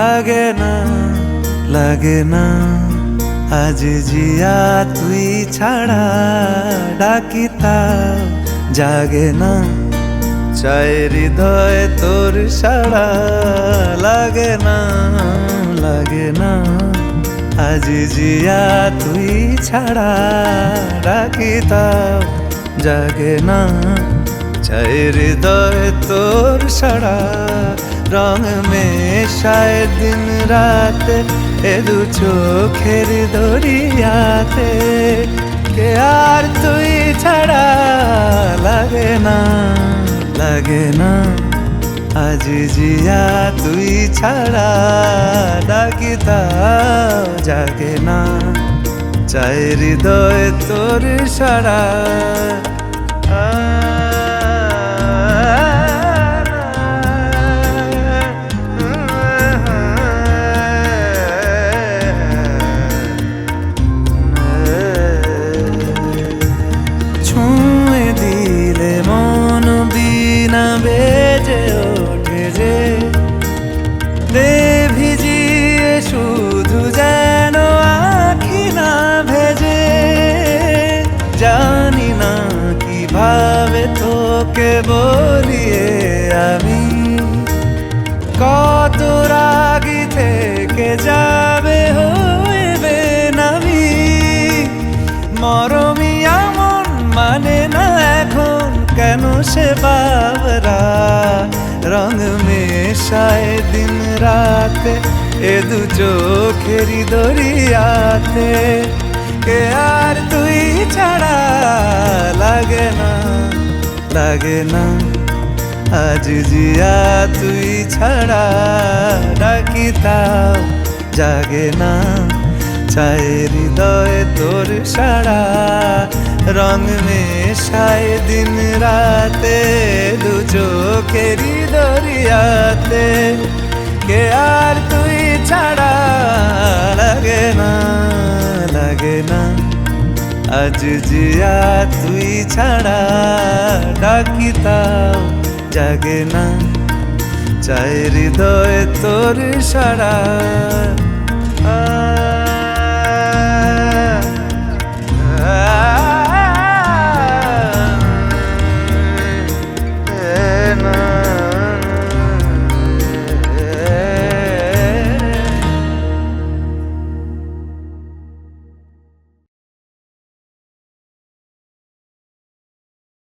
লাগে না লাগে না আজ জিয়া তুই ছাড়া ডাকিতাম জাগে না চাই হৃদয় তোর সাড়া লাগে না আজ জিয়া তুই ছাড়া ডাকিতাম জাগে না চাই হৃদয় তোর সাড়া রং মেশায় দিন রাতে এ দু চোখের দরিয়াতে কে আর তুই ছাড়া লাগে না আজ জিয়া তুই ছাড়া ডাকিতাম জাগে না চাই হৃদয় তোর সাড়া ছুঁয়ে দিলে মন বিনা বেজে ওঠে যে দে ভিজিয়ে শুধু যেন আখি না ভেজে জানি না কিভাবে তোকে বলিয়ে আমি কত রাগি থেকে যাবে হইবে নামি মরমিয়া মানে না এখন কেন সে বাবরা রং মেশায় দিন রাতে এ দু চোখেরই দরিয়াতে কে আর তুই ছাড়া লাগে না আজ জিয়া তুই ছাড়া ডাকিতাম জাগে না চাই হৃদয় তোর সাড়া রং মেশায় দিন রাতে দু চোখেরই দরিয়াতে কে আর তুই ছাড়া লাগে না আজ জিয়া তুই ছাড়া ডাকিতাম জাগে না চাই হৃদয় তোর সাড়া